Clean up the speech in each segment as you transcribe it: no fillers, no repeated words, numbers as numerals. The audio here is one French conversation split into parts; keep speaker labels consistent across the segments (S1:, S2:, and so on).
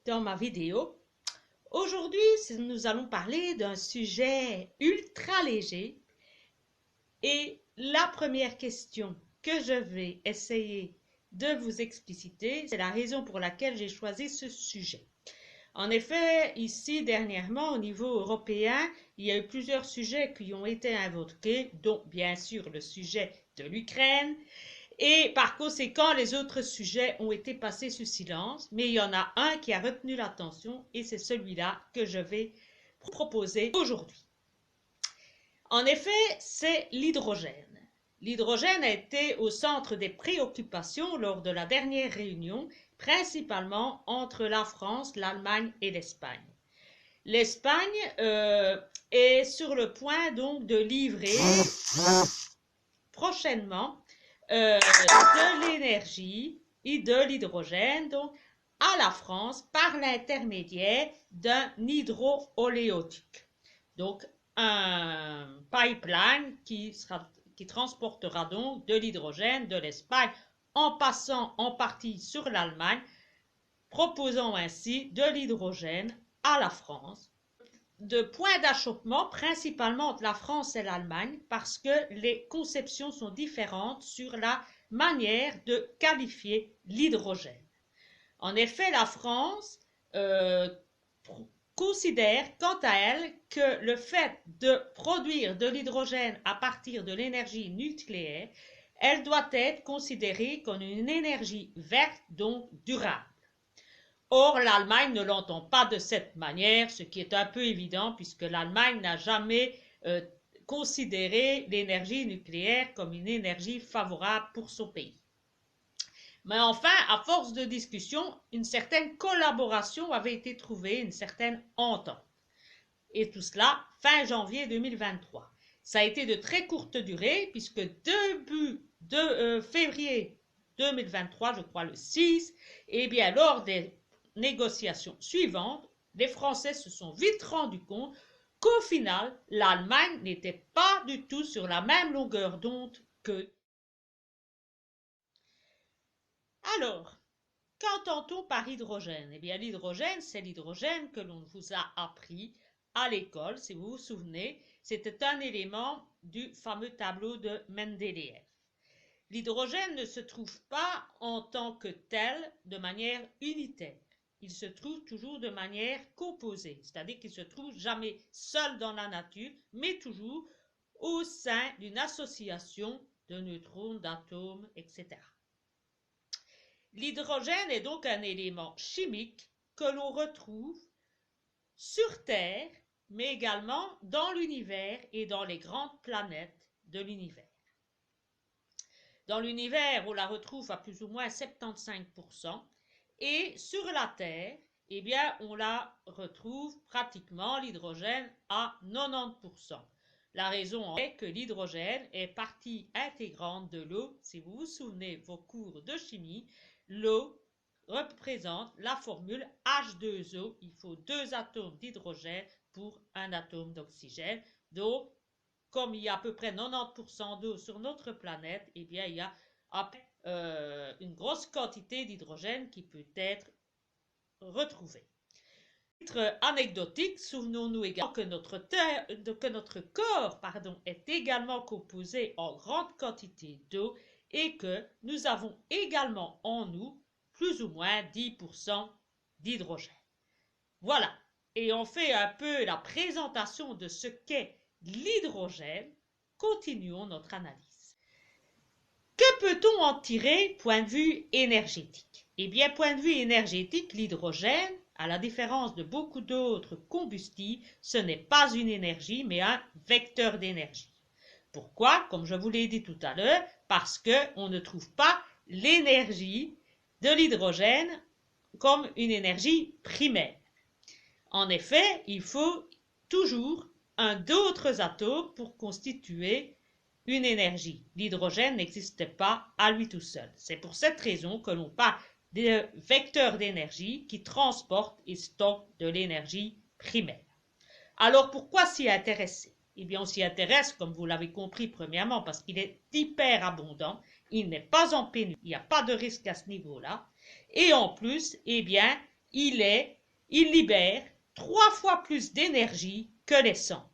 S1: dans ma vidéo. Aujourd'hui, nous allons parler d'un sujet ultra léger et la première question que je vais essayer de vous expliciter, c'est la raison pour laquelle j'ai choisi ce sujet. En effet, ici, dernièrement, au niveau européen, il y a eu plusieurs sujets qui ont été invoqués, dont bien sûr le sujet de l'Ukraine, et par conséquent, les autres sujets ont été passés sous silence, mais il y en a un qui a retenu l'attention et c'est celui-là que je vais vous proposer aujourd'hui. En effet, c'est l'hydrogène. L'hydrogène a été au centre des préoccupations lors de la dernière réunion, principalement entre la France, l'Allemagne et l'Espagne. L'Espagne est sur le point donc de livrer prochainement de l'énergie et de l'hydrogène donc à la France par l'intermédiaire d'un hydro-oléoduc. Donc un pipeline qui transportera donc de l'hydrogène de l'Espagne en passant en partie sur l'Allemagne, proposant ainsi de l'hydrogène à la France. De points d'achoppement principalement entre la France et l'Allemagne parce que les conceptions sont différentes sur la manière de qualifier l'hydrogène. En effet, la France considère quant à elle que le fait de produire de l'hydrogène à partir de l'énergie nucléaire, elle doit être considérée comme une énergie verte, donc durable. Or, l'Allemagne ne l'entend pas de cette manière, ce qui est un peu évident puisque l'Allemagne n'a jamais considéré l'énergie nucléaire comme une énergie favorable pour son pays. Mais enfin, à force de discussion, une certaine collaboration avait été trouvée, une certaine entente. Et tout cela fin janvier 2023. Ça a été de très courte durée puisque début de février 2023, je crois le 6, eh bien lors des négociations suivantes, les Français se sont vite rendus compte qu'au final, l'Allemagne n'était pas du tout sur la même longueur d'onde qu'eux. Alors, qu'entend-on par hydrogène? Eh bien, l'hydrogène, c'est l'hydrogène que l'on vous a appris à l'école, si vous vous souvenez. C'était un élément du fameux tableau de Mendeleïev. L'hydrogène ne se trouve pas en tant que tel de manière unitaire. Il se trouve toujours de manière composée, c'est-à-dire qu'il ne se trouve jamais seul dans la nature, mais toujours au sein d'une association de neutrons, d'atomes, etc. L'hydrogène est donc un élément chimique que l'on retrouve sur Terre, mais également dans l'univers et dans les grandes planètes de l'univers. Dans l'univers, on la retrouve à plus ou moins 75%, et sur la Terre, eh bien, on la retrouve pratiquement l'hydrogène à 90%. La raison est que l'hydrogène est partie intégrante de l'eau. Si vous vous souvenez vos cours de chimie, l'eau représente la formule H2O. Il faut 2 atomes d'hydrogène pour un atome d'oxygène. Donc, comme il y a à peu près 90% d'eau sur notre planète, eh bien, il y a une grosse quantité d'hydrogène qui peut être retrouvée. Titre anecdotique, souvenons-nous également que notre corps est également composé en grande quantité d'eau et que nous avons également en nous plus ou moins 10% d'hydrogène. Voilà, et on fait un peu la présentation de ce qu'est l'hydrogène. Continuons notre analyse. Que peut-on en tirer point de vue énergétique? Eh bien, point de vue énergétique, l'hydrogène, à la différence de beaucoup d'autres combustibles, ce n'est pas une énergie, mais un vecteur d'énergie. Pourquoi? Comme je vous l'ai dit tout à l'heure, parce qu'on ne trouve pas l'énergie de l'hydrogène comme une énergie primaire. En effet, il faut toujours d'autres atomes pour constituer une énergie. L'hydrogène n'existe pas à lui tout seul. C'est pour cette raison que l'on parle de vecteurs d'énergie qui transportent et stockent de l'énergie primaire. Alors pourquoi s'y intéresser? Eh bien, on s'y intéresse, comme vous l'avez compris, premièrement, parce qu'il est hyper abondant, il n'est pas en pénurie, il n'y a pas de risque à ce niveau-là, et en plus, eh bien, il est il libère 3 fois plus d'énergie que l'essence.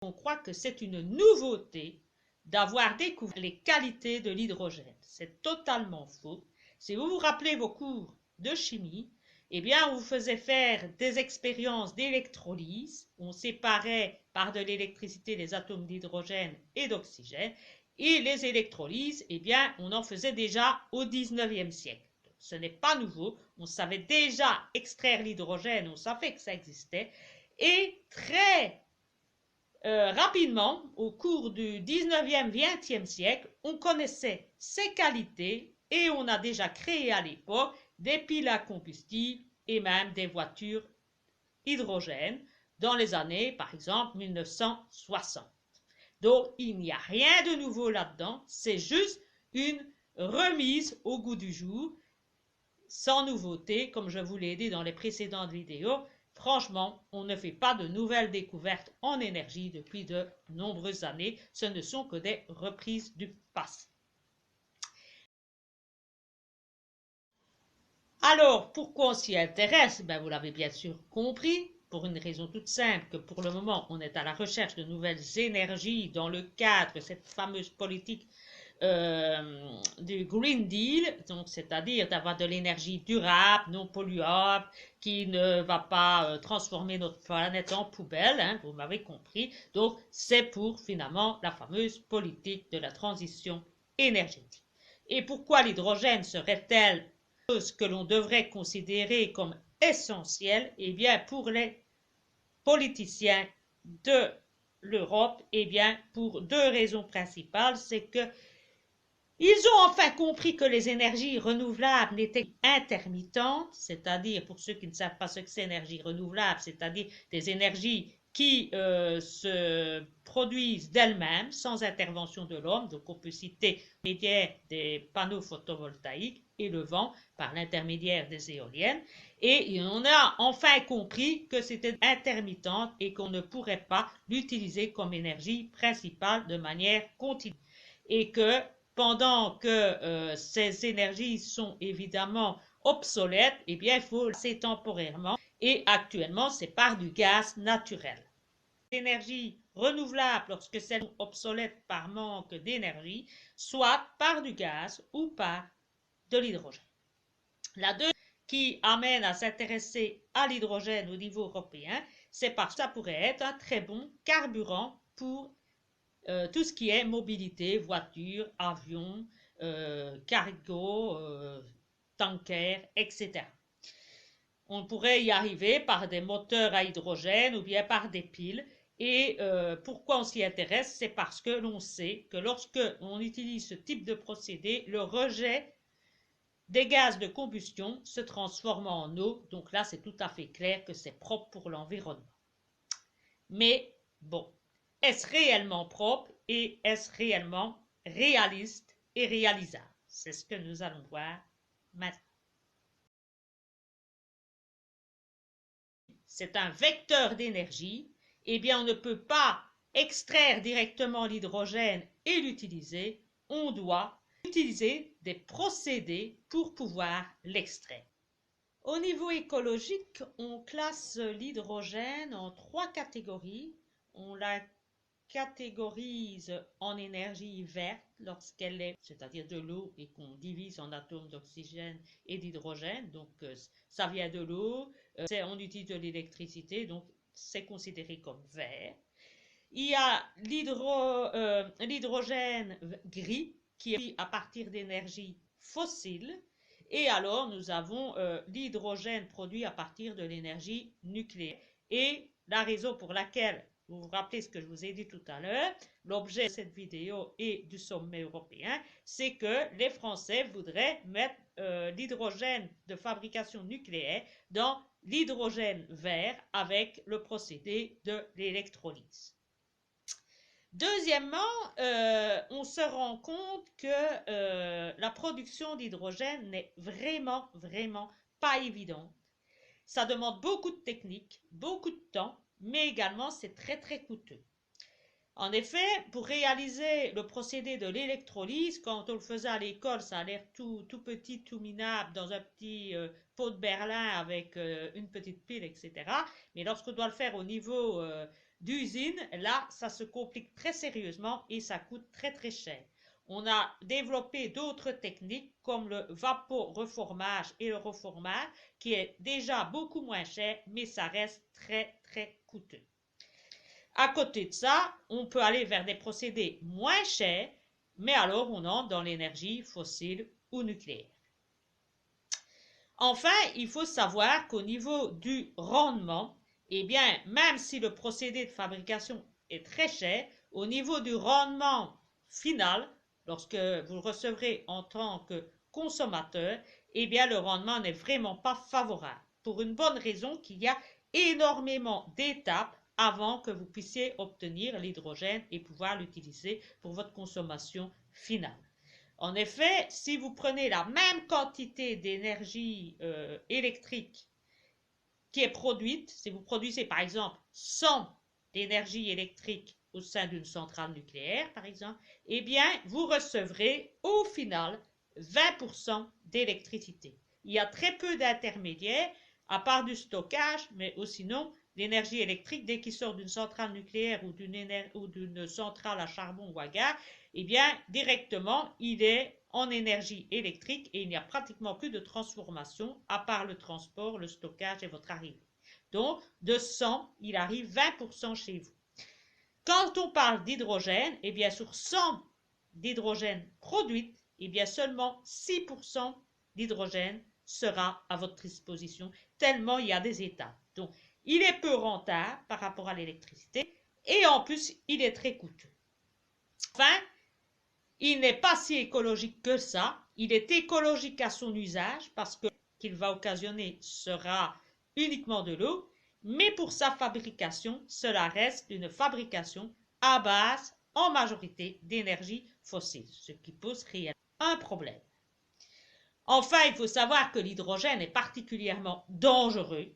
S1: On croit que c'est une nouveauté d'avoir découvert les qualités de l'hydrogène. C'est totalement faux. Si vous vous rappelez vos cours de chimie, eh bien, on vous faisait faire des expériences d'électrolyse. On séparait par de l'électricité les atomes d'hydrogène et d'oxygène. Et les électrolyses, eh bien, on en faisait déjà au 19e siècle. Donc, ce n'est pas nouveau. On savait déjà extraire l'hydrogène, on savait que ça existait. Et très rapidement, au cours du 19e, 20e siècle, on connaissait ses qualités et on a déjà créé à l'époque des piles à combustible et même des voitures hydrogène dans les années, par exemple, 1960. Donc, il n'y a rien de nouveau là-dedans, c'est juste une remise au goût du jour, sans nouveauté, comme je vous l'ai dit dans les précédentes vidéos. Franchement, on ne fait pas de nouvelles découvertes en énergie depuis de nombreuses années. Ce ne sont que des reprises du passé. Alors, pourquoi on s'y intéresse? Ben, vous l'avez bien sûr compris, pour une raison toute simple, que pour le moment, on est à la recherche de nouvelles énergies dans le cadre de cette fameuse politique du Green Deal, donc c'est-à-dire d'avoir de l'énergie durable, non polluable, qui ne va pas transformer notre planète en poubelle, hein, vous m'avez compris. Donc c'est pour finalement la fameuse politique de la transition énergétique. Et pourquoi l'hydrogène serait-elle ce que l'on devrait considérer comme essentiel? Eh bien pour les politiciens de l'Europe, eh bien pour deux raisons principales, c'est que ils ont enfin compris que les énergies renouvelables n'étaient intermittentes, c'est-à-dire, pour ceux qui ne savent pas ce que c'est énergie renouvelable, c'est-à-dire des énergies qui se produisent d'elles-mêmes sans intervention de l'homme. Donc on peut citer l'intermédiaire des panneaux photovoltaïques et le vent par l'intermédiaire des éoliennes. Et on a enfin compris que c'était intermittente et qu'on ne pourrait pas l'utiliser comme énergie principale de manière continue. Et que pendant que ces énergies sont évidemment obsolètes, eh bien, il faut c'est temporairement. Et actuellement, c'est par du gaz naturel. L'énergie renouvelable lorsque celles sont obsolètes par manque d'énergie, soit par du gaz ou par de l'hydrogène. La deuxième qui amène à s'intéresser à l'hydrogène au niveau européen, c'est parce que ça pourrait être un très bon carburant pour tout ce qui est mobilité, voiture, avion, cargo, tanker, etc. On pourrait y arriver par des moteurs à hydrogène ou bien par des piles. Et pourquoi on s'y intéresse? C'est parce que l'on sait que lorsque on utilise ce type de procédé, le rejet des gaz de combustion se transforme en eau. Donc là, c'est tout à fait clair que c'est propre pour l'environnement. Mais bon, est-ce réellement propre et est-ce réellement réaliste et réalisable? C'est ce que nous allons voir maintenant. C'est un vecteur d'énergie. Eh bien, on ne peut pas extraire directement l'hydrogène et l'utiliser. On doit utiliser des procédés pour pouvoir l'extraire. Au niveau écologique, on classe l'hydrogène en 3 catégories. On la catégorise en énergie verte lorsqu'elle est, c'est-à-dire de l'eau, et qu'on divise en atomes d'oxygène et d'hydrogène. Donc ça vient de l'eau, on utilise de l'électricité, donc c'est considéré comme vert. Il y a l'hydrogène gris qui est à partir d'énergie fossile. Et alors nous avons l'hydrogène produit à partir de l'énergie nucléaire. Et la raison pour laquelle, vous vous rappelez ce que je vous ai dit tout à l'heure, l'objet de cette vidéo et du sommet européen, c'est que les Français voudraient mettre l'hydrogène de fabrication nucléaire dans l'hydrogène vert avec le procédé de l'électrolyse. Deuxièmement, on se rend compte que la production d'hydrogène n'est vraiment pas évidente. Ça demande beaucoup de technique, beaucoup de temps, mais également c'est très coûteux. En effet, pour réaliser le procédé de l'électrolyse, quand on le faisait à l'école, ça a l'air tout petit, tout minable, dans un petit pot de Berlin avec une petite pile, etc. Mais lorsqu'on doit le faire au niveau d'usine, là, ça se complique très sérieusement et ça coûte très très cher. On a développé d'autres techniques comme le vaporeformage et le reformage qui est déjà beaucoup moins cher, mais ça reste très très coûteux. À côté de ça, on peut aller vers des procédés moins chers, mais alors on entre dans l'énergie fossile ou nucléaire. Enfin, il faut savoir qu'au niveau du rendement, eh bien, même si le procédé de fabrication est très cher, au niveau du rendement final, lorsque vous le recevrez en tant que consommateur, eh bien, le rendement n'est vraiment pas favorable. Pour une bonne raison qu'il y a énormément d'étapes avant que vous puissiez obtenir l'hydrogène et pouvoir l'utiliser pour votre consommation finale. En effet, si vous prenez la même quantité d'énergie électrique qui est produite, si vous produisez par exemple 100 d'énergie électrique au sein d'une centrale nucléaire, par exemple, eh bien, vous recevrez au final 20% d'électricité. Il y a très peu d'intermédiaires, à part du stockage, mais sinon, l'énergie électrique, dès qu'il sort d'une centrale nucléaire ou d'une centrale à charbon ou à gaz, eh bien, directement, il est en énergie électrique et il n'y a pratiquement plus de transformation à part le transport, le stockage et votre arrivée. Donc, de 100, il arrive 20% chez vous. Quand on parle d'hydrogène, eh bien, sur 100 d'hydrogène produite, eh bien, seulement 6% d'hydrogène sera à votre disposition, tellement il y a des étapes. Donc, il est peu rentable par rapport à l'électricité et en plus, il est très coûteux. Enfin, il n'est pas si écologique que ça. Il est écologique à son usage parce que qu'il va occasionner sera uniquement de l'eau, mais pour sa fabrication, cela reste une fabrication à base en majorité d'énergie fossile, ce qui pose réellement un problème. Enfin, il faut savoir que l'hydrogène est particulièrement dangereux.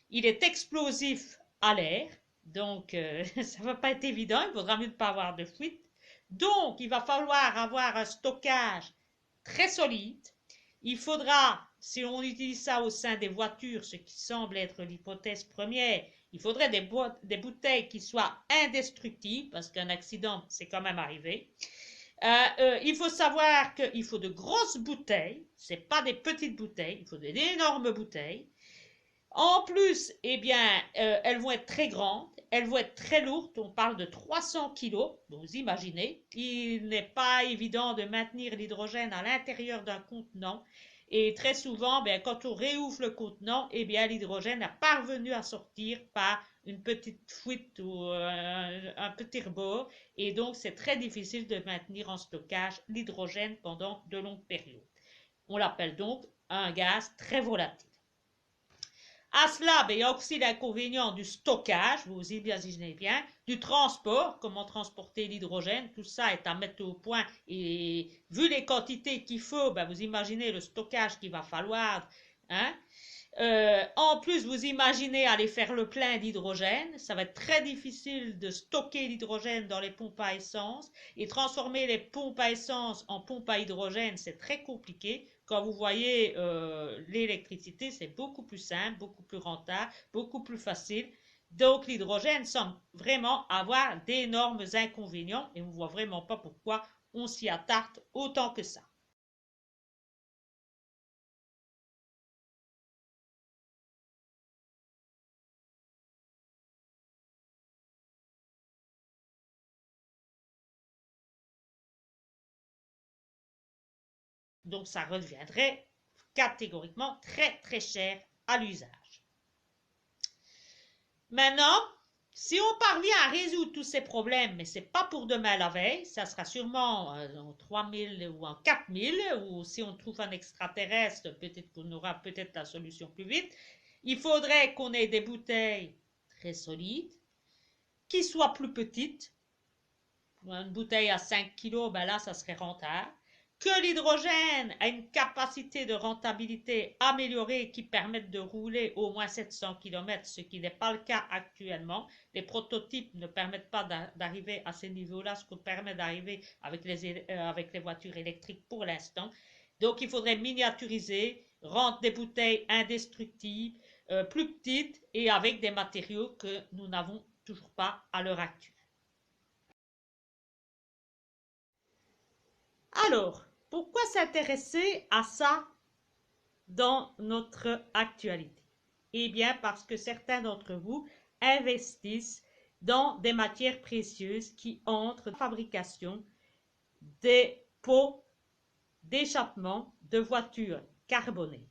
S1: Il est explosif à l'air, donc ça ne va pas être évident, il faudra mieux ne pas avoir de fuite. Donc, il va falloir avoir un stockage très solide. Il faudra, si on utilise ça au sein des voitures, ce qui semble être l'hypothèse première, il faudrait des bouteilles qui soient indestructibles, parce qu'un accident, c'est quand même arrivé. Il faut savoir qu'il faut de grosses bouteilles, ce pas des petites bouteilles, il faut d'énormes bouteilles. En plus, eh bien, elles vont être très grandes, elles vont être très lourdes, on parle de 300 kg, vous imaginez, il n'est pas évident de maintenir l'hydrogène à l'intérieur d'un contenant, et très souvent, bien, quand on réouvre le contenant, eh bien, l'hydrogène est parvenu à sortir par une petite fuite ou un petit rebord, et donc c'est très difficile de maintenir en stockage l'hydrogène pendant de longues périodes. On l'appelle donc un gaz très volatile. À cela, il y a aussi l'inconvénient du stockage, vous imaginez bien, du transport, comment transporter l'hydrogène, tout ça est à mettre au point et vu les quantités qu'il faut, vous imaginez le stockage qu'il va falloir. Hein. En plus, vous imaginez aller faire le plein d'hydrogène, ça va être très difficile de stocker l'hydrogène dans les pompes à essence et transformer les pompes à essence en pompes à hydrogène, c'est très compliqué. Quand vous voyez l'électricité, c'est beaucoup plus simple, beaucoup plus rentable, beaucoup plus facile. Donc l'hydrogène semble vraiment avoir d'énormes inconvénients et on ne voit vraiment pas pourquoi on s'y attarde autant que ça. Donc ça reviendrait catégoriquement très très cher à l'usage. Maintenant, si on parvient à résoudre tous ces problèmes, mais ce n'est pas pour demain la veille, ça sera sûrement en 3000 ou en 4000, ou si on trouve un extraterrestre, peut-être qu'on aura peut-être la solution plus vite. Il faudrait qu'on ait des bouteilles très solides, qui soient plus petites. Une bouteille à 5 kg, là, ça serait rentable. que l'hydrogène a une capacité de rentabilité améliorée qui permette de rouler au moins 700 km, ce qui n'est pas le cas actuellement. Les prototypes ne permettent pas d'arriver à ces niveaux-là, ce qu'on permet d'arriver avec les voitures électriques pour l'instant. Donc il faudrait miniaturiser, rendre des bouteilles indestructibles, plus petites et avec des matériaux que nous n'avons toujours pas à l'heure actuelle. Alors, pourquoi s'intéresser à ça dans notre actualité? Eh bien, parce que certains d'entre vous investissent dans des matières précieuses qui entrent dans la fabrication des pots d'échappement de voitures carbonées.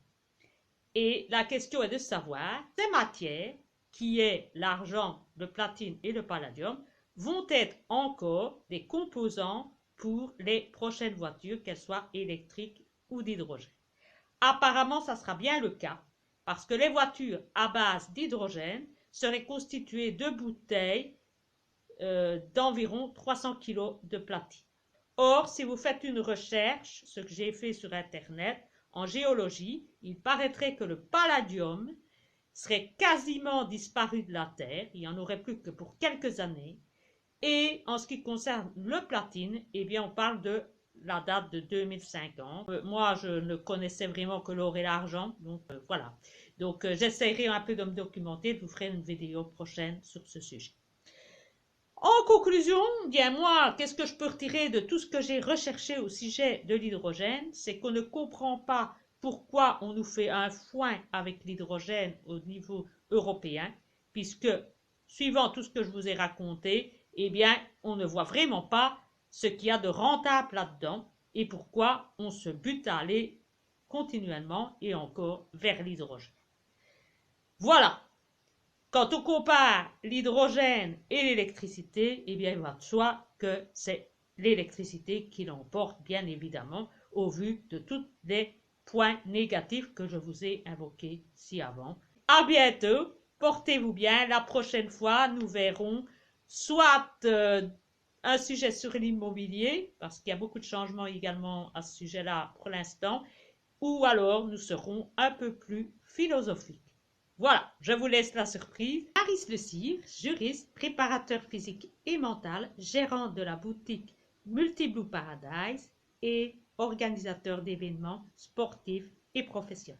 S1: Et la question est de savoir, ces matières, qui est l'argent, le platine et le palladium, vont être encore des composants pour les prochaines voitures, qu'elles soient électriques ou d'hydrogène. Apparemment, ça sera bien le cas, parce que les voitures à base d'hydrogène seraient constituées de bouteilles d'environ 300 kg de platine. Or, si vous faites une recherche, ce que j'ai fait sur Internet, en géologie, il paraîtrait que le palladium serait quasiment disparu de la Terre, il n'y en aurait plus que pour quelques années. Et en ce qui concerne le platine, eh bien on parle de la date de 2050. Moi, je ne connaissais vraiment que l'or et l'argent, donc voilà. Donc j'essaierai un peu de me documenter, je vous ferai une vidéo prochaine sur ce sujet. En conclusion, bien moi, qu'est-ce que je peux retirer de tout ce que j'ai recherché au sujet de l'hydrogène? C'est qu'on ne comprend pas pourquoi on nous fait un foin avec l'hydrogène au niveau européen, puisque, suivant tout ce que je vous ai raconté, eh bien, on ne voit vraiment pas ce qu'il y a de rentable là-dedans et pourquoi on se bute à aller continuellement et encore vers l'hydrogène. Voilà. Quand on compare l'hydrogène et l'électricité, eh bien, il va de soi que c'est l'électricité qui l'emporte, bien évidemment, au vu de tous les points négatifs que je vous ai invoqués ci-avant. À bientôt, portez-vous bien. La prochaine fois, nous verrons soit un sujet sur l'immobilier, parce qu'il y a beaucoup de changements également à ce sujet-là pour l'instant, ou alors nous serons un peu plus philosophiques. Voilà, je vous laisse la surprise. Aris Le Civre, juriste, préparateur physique et mental, gérant de la boutique Multiblue Paradise et organisateur d'événements sportifs et professionnels.